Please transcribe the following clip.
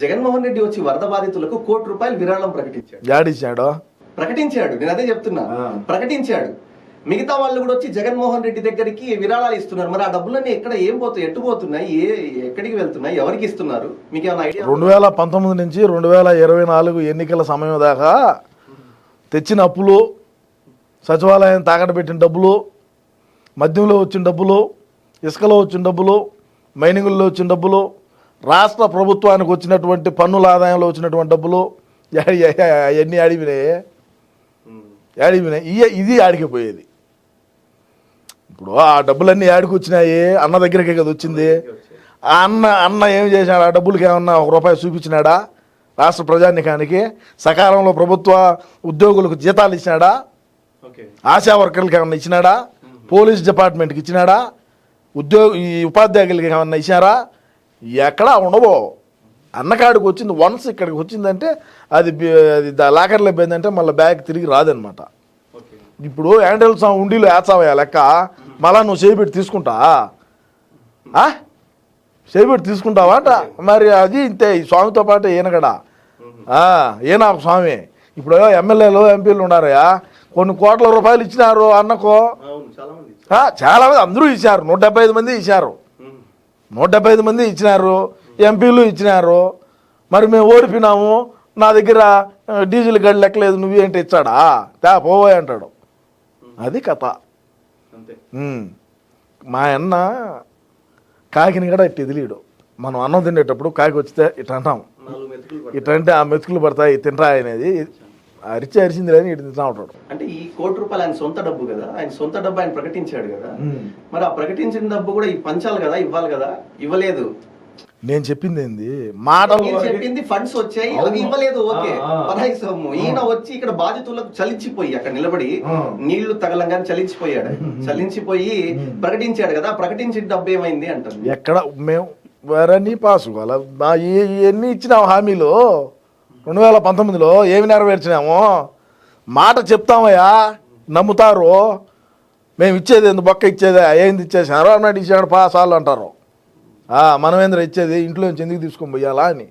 జగన్మోహన్ రెడ్డి వచ్చి వరద బాధితులకు ₹1 విరాళం ప్రకటించాడు. నేను అదే చెప్తున్నా, ప్రకటించాడు. మిగతా వాళ్ళు కూడా వచ్చి జగన్మోహన్ రెడ్డి దగ్గరికి విరాళాలు ఇస్తున్నారు. మరి ఆ డబ్బులన్నీ ఎక్కడ ఏం పోతాయి, ఎట్టు పోతున్నాయి, ఎక్కడికి వెళ్తున్నాయి, ఎవరికి ఇస్తున్నారు, మీకు ఏమైనా ఐడియా? 2019 నుంచి 2024 ఎన్నికల సమయం దాకా తెచ్చిన అప్పులు, సచివాలయం తాకట్టు పెట్టిన డబ్బులు, మద్యంలో వచ్చిన డబ్బులు, ఇసుకలో వచ్చిన డబ్బులు, మైనింగుల్లో వచ్చిన డబ్బులు, రాష్ట్ర ప్రభుత్వానికి వచ్చినటువంటి పన్నుల ఆదాయంలో వచ్చినటువంటి డబ్బులు అవన్నీ ఆడిపోయినాయి. ఇది ఆడికిపోయేది. ఇప్పుడు ఆ డబ్బులన్నీ ఆడికి వచ్చినాయి, అన్న దగ్గరికే కదా వచ్చింది. ఆ అన్న ఏం చేశాడు? ఆ డబ్బులకి ఏమన్నా ₹1 చూపించినాడా? రాష్ట్ర ప్రజానికానికి సకాలంలో ప్రభుత్వ ఉద్యోగులకు జీతాలు ఇచ్చినాడా? ఆశా వర్కర్లకు ఏమన్నా ఇచ్చినాడా? పోలీస్ డిపార్ట్మెంట్కి ఇచ్చినాడా? ఈ ఉపాధ్యాయులకి ఏమన్నా ఇచ్చారా? ఎక్కడా ఉండవో. అన్నకాడికి వచ్చింది వన్స్, ఇక్కడికి వచ్చిందంటే అది లాకర్లో పోయిందంటే మళ్ళీ బ్యాగ్ తిరిగి రాదనమాట. ఇప్పుడు హ్యాండిల్స్ ఉండిలో వేస్తావా లెక్క, మళ్ళా నువ్వు చేయిబెట్టి తీసుకుంటా? చేయిబెట్టి తీసుకుంటావా అంట. మరి అది ఇంతే. ఈ స్వామితో పాటు ఈయనగడా ఈయన ఒక స్వామి. ఇప్పుడు ఎమ్మెల్యేలు ఎంపీలు ఉన్నారయ్యా, కొన్ని కోట్ల రూపాయలు ఇచ్చినారు అన్నకో. చాలా మంది అందరూ ఇచ్చారు. 175 మంది ఇచ్చారు. 175 మంది ఇచ్చినారు. ఎంపీలు ఇచ్చినారు. మరి మేము ఓడిపోయినాము, నా దగ్గర డీజిల్ గడి లెక్కలేదు, నువ్వేంటి ఇచ్చాడా? పోవే అంటాడు. అది కథ. మా అన్న కాకిని కూడా ఇట్టు ఎదిలీడు. మనం అన్నం తినేటప్పుడు కాకి వచ్చితే ఇట్లా అంటాం, ఇట్లా అంటే ఆ మెతుకులు పడతాయి తింటా అనేది. అరిచింది లేని ఇటు తింటా ఉంటాడు. అంటే ఈ ₹1 ఆయన సొంత డబ్బు కదా, ఆయన సొంత డబ్బు ఆయన ప్రకటించాడు కదా. మరి ఆ ప్రకటించిన డబ్బు కూడా పంచాలి కదా, ఇవ్వాలి కదా, ఇవ్వలేదు. నేను చెప్పింది ఏంది, మాటలు చెప్పింది ఫండ్స్ వచ్చాయి, అవి ఇవ్వలేదు. ఓకే, పరాయి సొమ్ము. ఈయన వచ్చి ఇక్కడ బాధితులకు చలించిపోయి అక్కడ నిలబడి నీళ్లు తగలంగానే చలించిపోయాడు. చలించిపోయి ప్రకటించాడు కదా, ప్రకటించిన డబ్బు ఏమైంది అంటారు. ఎక్కడ మేము వేరన్నీ పాసు ఎన్ని ఇచ్చినాము హామీలు 2019లో ఏమి నెరవేర్చినాము? మాట చెప్తామయ్యా, నమ్ముతారు. మేము ఇచ్చేది ఎందుకు బొక్క ఇచ్చేదే, ఏంది ఇచ్చేసారో అన్నాడు, ఇచ్చాడు పాసాలు అంటారు. మనమేంద్ర ఇచ్చేది, ఇంట్లో నుంచి ఎందుకు తీసుకొని పోయాలా అని.